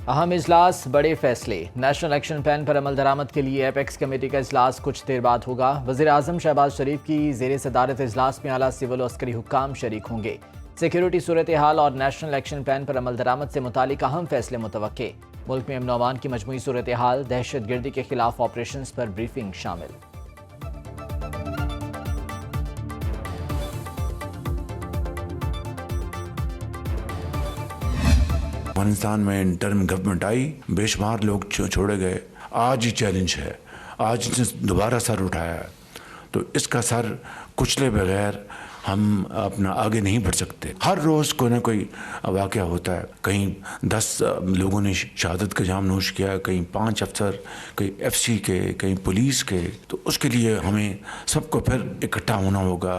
अहम इजलास, बड़े फैसले। नेशनल एक्शन प्लान पर अमल दरामद के लिए एपेक्स कमेटी का इजलास कुछ देर बाद होगा। वज़ीर आज़म शहबाज शरीफ की ज़ेर सदारत इजलास में आला सिविल और अस्करी हुक्काम शरीक होंगे। सिक्योरिटी सूरत हाल और नेशनल एक्शन प्लान पर अमल दरामद से मुतालिक अहम फैसले मुतवक्के। मुल्क में अमन अमान की मजमूई सूरत हाल, दहशत गर्दी के खिलाफ ऑपरेशन पर ब्रीफिंग शामिल। अफगानिस्तान में इंटर्म गवर्नमेंट आई, बेशुमार लोग छोड़े गए। आज ही चैलेंज है, आज इसने दोबारा सर उठाया है, तो इसका सर कुचले बगैर हम अपना आगे नहीं बढ़ सकते। हर रोज़ कोई ना कोई वाक़या होता है, कहीं 10 लोगों ने शहादत का जाम नोश किया, कहीं 5 अफसर, कहीं FC के, कहीं पुलिस के। तो उसके लिए हमें सबको फिर इकट्ठा होना होगा।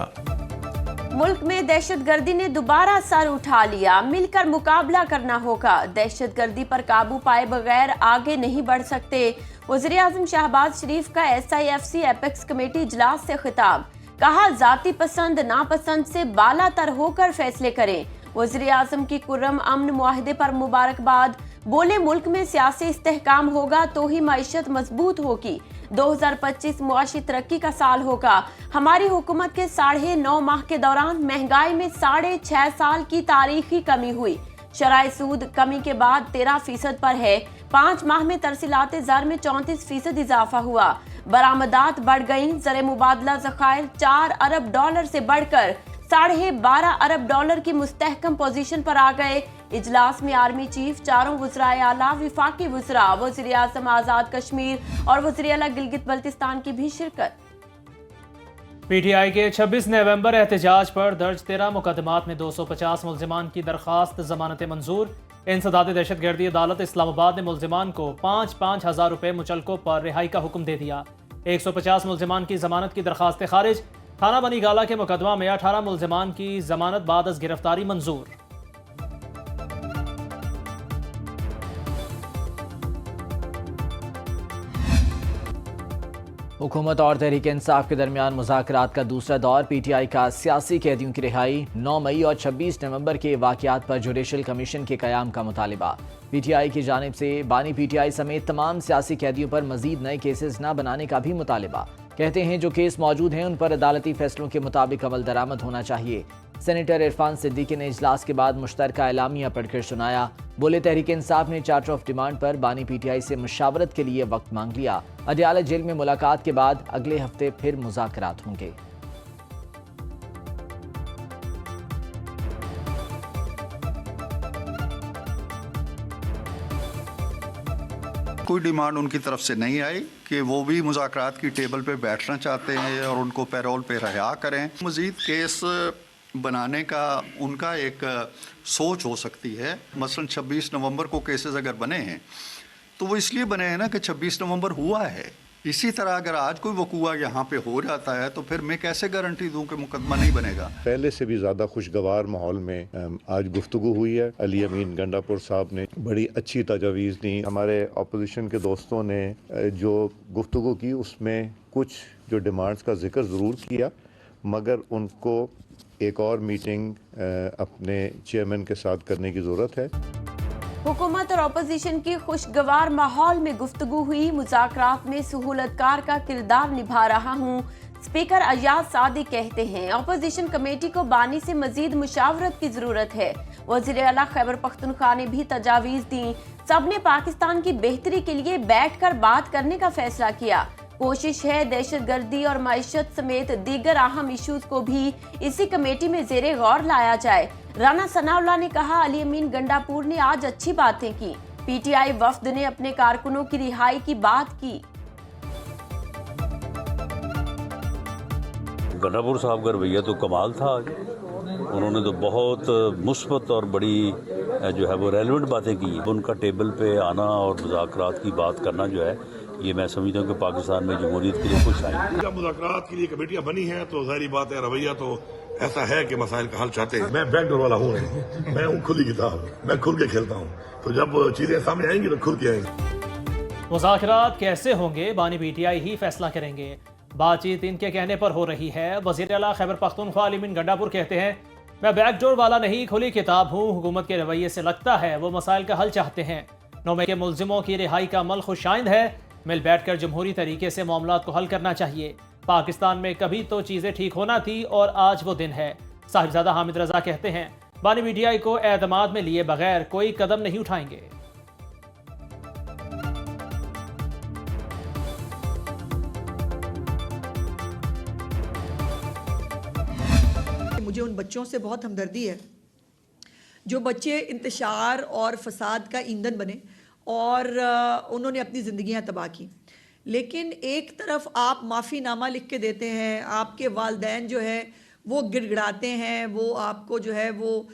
मुल्क में दहशतगर्दी ने दोबारा सर उठा लिया, मिलकर मुकाबला करना होगा। दहशतगर्दी पर काबू पाए बगैर आगे नहीं बढ़ सकते। वज़ीर आज़म शहबाज शरीफ का SIFC एपेक्स कमेटी इजलास से खिताब। कहा, जाती पसंद नापसंद से बालातर होकर फैसले करें। वज़ीर आज़म की कुर्रम अमन मुआहदे पर मुबारकबाद। बोले, मुल्क में सियासी इस्तेहकाम होगा तो ही मईशत मजबूत होगी। 2025 मुआशी तरक्की का साल होगा। हमारी हुकूमत के 9.5 माह के दौरान महंगाई में 6.5 साल की तारीखी कमी हुई। शराय सूद कमी के बाद 13% पर है। 5 माह में तरसीलात ज़र में 34% इजाफा हुआ। बरामदात बढ़ गई। ज़र मुबादला ज़खायर $4 अरब से बढ़कर $12.5 अरब की मुस्तहकम पोजीशन पर आ गए। इजलास में आर्मी चीफ, चारों वज़राए आला, विफाकी वज़रा, वज़ीर आज़म आज़ाद कश्मीर और वज़ीर आला गिलगित बल्तिस्तान की भी शिरकत। PTI के 26 नवंबर एहतजाज पर दर्ज 13 मुकदमात में 250 मुल्जिमान की दरखास्त जमानत मंजूर। इंसदाद दहशतगर्दी अदालत इस्लामाबाद ने मुल्जिमान को 5-5 हज़ार रुपये मुचलकों पर रिहाई का हुक्म दे दिया। 150 मुल्जिमान की जमानत की दरखास्त खारिज। थाना बनी गाला के मुकदमा में 18 मुल्जिमान की जमानत बाद अज गिरफ्तारी मंजूर। हुकूमत और तहरीक इंसाफ के दरमियान मुज़ाकरात का दूसरा दौर। PTI का सियासी कैदियों की रिहाई, 9 मई और 26 नवंबर के वाक़यात पर जुडिशल कमीशन के क़याम का मुतालिबा। PTI की जानिब से बानी PTI समेत तमाम सियासी कैदियों पर मजीद नए केसेस न बनाने का भी मुतालिबा। कहते हैं जो केस मौजूद हैं उन पर अदालती फैसलों के मुताबिक अमल दरामद होना चाहिए। सेनेटर इरफान सिद्दीकी ने इजलास के बाद मुश्तरका एलामिया पढ़कर सुनाया। बोले, तहरीक इंसाफ ने चार्टर ऑफ डिमांड पर बानी PTI से मुशावरत के लिए वक्त मांग लिया। अडयाला जेल में मुलाकात के बाद अगले हफ्ते फिर मुज़ाकरात होंगे। कोई डिमांड उनकी तरफ से नहीं आई कि वो भी मुज़ाकरात की टेबल पे बैठना चाहते हैं और उनको पैरोल पे रिहा करें। मज़ीद केस बनाने का उनका एक सोच हो सकती है। मसलन 26 नवंबर को केसेस अगर बने हैं तो वो इसलिए बने हैं ना कि 26 नवंबर हुआ है। इसी तरह अगर आज कोई वकूआ यहाँ पे हो जाता है तो फिर मैं कैसे गारंटी दूं कि मुकदमा नहीं बनेगा। पहले से भी ज़्यादा खुशगवार माहौल में आज गुफ्तगू हुई है। अली अमीन गंडापुर साहब ने बड़ी अच्छी तजावीज़ दी। हमारे अपोजिशन के दोस्तों ने जो गुफ्तगू की उसमें कुछ जो डिमांड्स का जिक्र ज़रूर किया, मगर उनको एक और मीटिंग अपने चेयरमैन के साथ करने की ज़रूरत है। हुकूमत और अपोजिशन की खुशगवार माहौल में गुफ्तगू हुई। मुज़ाकरात में सहूलतकार का किरदार निभा रहा हूँ। स्पीकर अयाज सादी कहते हैं अपोजिशन कमेटी को बानी से मजीद मुशावरत की जरूरत है। वज़ीर आला खैबर पख्तूनख्वा ने भी तजावीज़ दी। सबने पाकिस्तान की बेहतरी के लिए बैठकर बात करने का फैसला किया। कोशिश है दहशतगर्दी और मईशत समेत दीगर अहम इशूज को भी इसी कमेटी में ज़ेरे गौर लाया जाए। राना सनाउल्लाह ने कहा, अली अमीन गंडापुर ने आज अच्छी बातें की। PTI वफ्द ने अपने कारकुनों की रिहाई की बात की। गंडापुर साहब का रवैया तो कमाल था आज। उन्होंने तो बहुत मुस्बत और बड़ी जो है वो रेलेवेंट बातें की। उनका टेबल पे आना और मुज़ाकरात की बात करना जो है ये मैं समझता हूँ कि पाकिस्तान में जमहूरियत के लिए कुछ आएंगे। जब मुज़ाकरात के लिए कमेटियां बनी हैं तो जाहिर बात है रवैया तो ऐसा है कि मसाइल का हल चाहते हैं। मैं बैकडोर वाला हूँ नहीं, मैं हूँ खुली किताब, मैं खुल के खेलता हूँ। तो जब चीजें सामने आएंगी तो खुल के आएंगी। मुज़ाकरात कैसे होंगे बानी PTI ही फैसला करेंगे। बातचीत इनके कहने पर हो रही है। वज़ीर आला खैबर पख्तूनख्वा अली अमीन गंडापुर कहते हैं, मैं बैकडोर वाला नहीं, खुली किताब हूँ। हुकूमत के रवैये से लगता है वो मसाइल का हल चाहते हैं। 9 मई के मुलजिमों की रिहाई का अमल खुशाइंद है। मिल बैठकर जमहूरी तरीके से मामलात को हल करना चाहिए। पाकिस्तान में कभी तो चीजें ठीक होना थी और आज वो दिन है। साहिबजादा हामिद रजा कहते हैं, बानी पीटीआई को एतमाद में लिए बगैर कोई कदम नहीं उठाएंगे। मुझे उन बच्चों से बहुत हमदर्दी है जो बच्चे इंतशार और फसाद का ईंधन बने और उन्होंने अपनी ज़िंदगियां तबाह की। लेकिन एक तरफ आप माफ़ीनामा लिख के देते हैं, आपके वालिदैन जो है वो गिड़गिड़ाते हैं, वो आपको जो है वो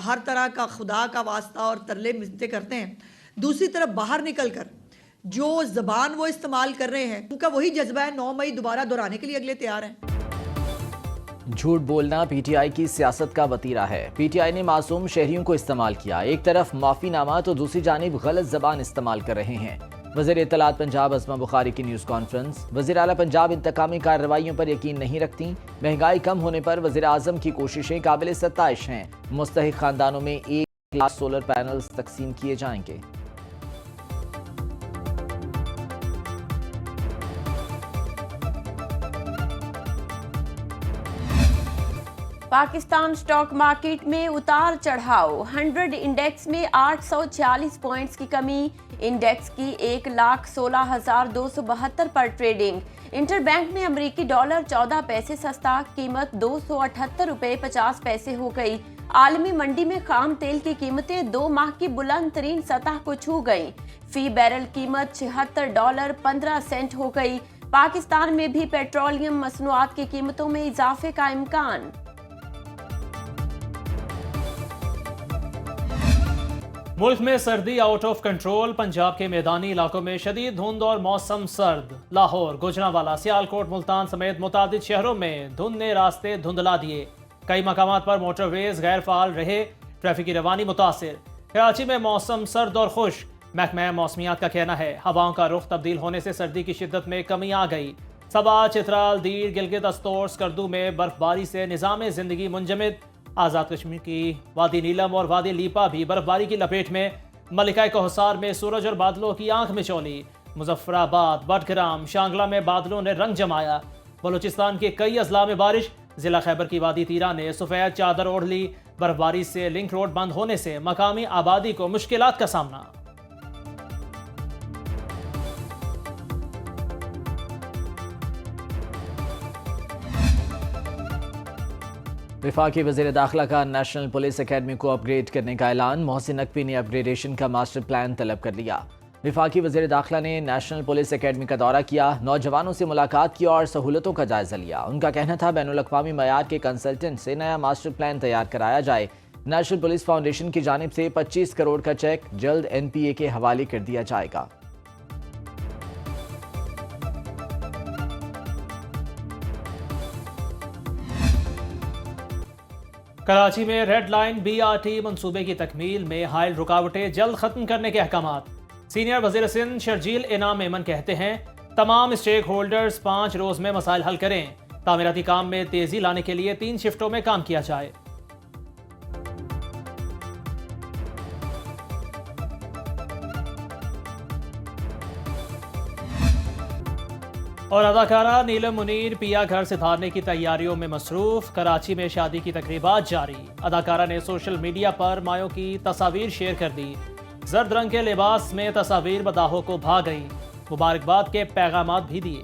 हर तरह का खुदा का वास्ता और तरले मिन्नतें करते हैं। दूसरी तरफ बाहर निकल कर जो ज़बान वो इस्तेमाल कर रहे हैं उनका वही जज्बा है 9 मई दोबारा दोहराने के लिए अगले तैयार हैं। झूठ बोलना पीटीआई की सियासत का वतीरा है। पीटीआई ने मासूम शहरियों को इस्तेमाल किया। एक तरफ माफीनामा तो दूसरी जानिब गलत जबान इस्तेमाल कर रहे हैं। वज़ीर इत्तलात पंजाब अस्मा बुखारी की न्यूज़ कॉन्फ्रेंस। वज़ीर आला पंजाब इंतकामी कार्रवाइयों पर यकीन नहीं रखती। महंगाई कम होने पर वज़ीर आज़म की कोशिशें काबिल सत्ताइश हैं। मुस्तहिक खानदानों में 1 लाख सोलर पैनल्स तकसीम किए जाएंगे। पाकिस्तान स्टॉक मार्केट में उतार चढ़ाव। 100 इंडेक्स में 846 पॉइंट्स की कमी। इंडेक्स की 1,16,272 पर ट्रेडिंग। इंटरबैंक में अमेरिकी डॉलर 14 पैसे सस्ता, कीमत 278 रुपये 50 पैसे हो गई। आलमी मंडी में खाम तेल की कीमतें 2 माह की बुलंद तरीन सतह को छू गई। फी बैरल कीमत $76.15 हो गई। पाकिस्तान में भी पेट्रोलियम मसनूआत की कीमतों में इजाफे का इम्कान। मुल्क में सर्दी आउट ऑफ कंट्रोल। पंजाब के मैदानी इलाकों में शदीद धुंध और मौसम सर्द। लाहौर, गुजरांवाला, सियालकोट, मुल्तान समेत मुतादिद शहरों में धुंध ने रास्ते धुंधला दिए। कई मकामात पर मोटरवेज गैर फाल रहे। ट्रैफिक की रवानी मुतासिर। कराची में मौसम सर्द और खुश। महकमा मौसमियात का कहना है हवाओं का रुख तब्दील होने से सर्दी की शिद्दत में कमी आ गई। सबा, चित्राल, दीर, गिलगित, अस्तोर, स्कर्दू में बर्फबारी से निज़ाम ज़िंदगी मुंजमद। आज़ाद कश्मीर की वादी नीलम और वादी लीपा भी बर्फबारी की लपेट में। मलिकाए कोहसार में सूरज और बादलों की आंख मिचौली। मुजफ्फराबाद, बटग्राम, शांगला में बादलों ने रंग जमाया। बलूचिस्तान के कई अजला में बारिश। जिला खैबर की वादी तीरा ने सफ़ेद चादर ओढ़ ली। बर्फबारी से लिंक रोड बंद होने से मकामी आबादी को मुश्किलात का सामना। वफाकी वज़ीर दाखिला का नेशनल पुलिस अकेडमी को अपग्रेड करने का ऐलान। मोहसिन नकवी ने अपग्रेडेशन का मास्टर प्लान तलब कर लिया। वफाकी वज़ीर दाखिला ने नेशनल पुलिस अकेडमी का दौरा किया, नौजवानों से मुलाकात की और सहूलतों का जायजा लिया। उनका कहना था बैनुल-अक़वामी मयार के कंसल्टेंट से नया मास्टर प्लान तैयार कराया जाए। नेशनल पुलिस फाउंडेशन की जानिब से 25 करोड़ का चेक जल्द NPA के हवाले कर दिया जाएगा। कराची में रेड लाइन BRT मंसूबे की तकमील में हायल रुकावटें जल्द खत्म करने के अहकामात। सीनियर वज़ीर सिंध शर्जील इनाम मेमन कहते हैं तमाम स्टेक होल्डर्स 5 रोज में मसाइल हल करें। तामीराती काम में तेजी लाने के लिए 3 शिफ्टों में काम किया जाए। और अदाकारा नीलम मुनीर पिया घर सिधारने की तैयारियों में मसरूफ। कराची में शादी की तकरीबात जारी। अदाकारा ने सोशल मीडिया पर मायों की तस्वीर शेयर कर दी। जर्द रंग के लिबास में तस्वीर मदाहों को भा गई। मुबारकबाद के पैगामात भी दिए।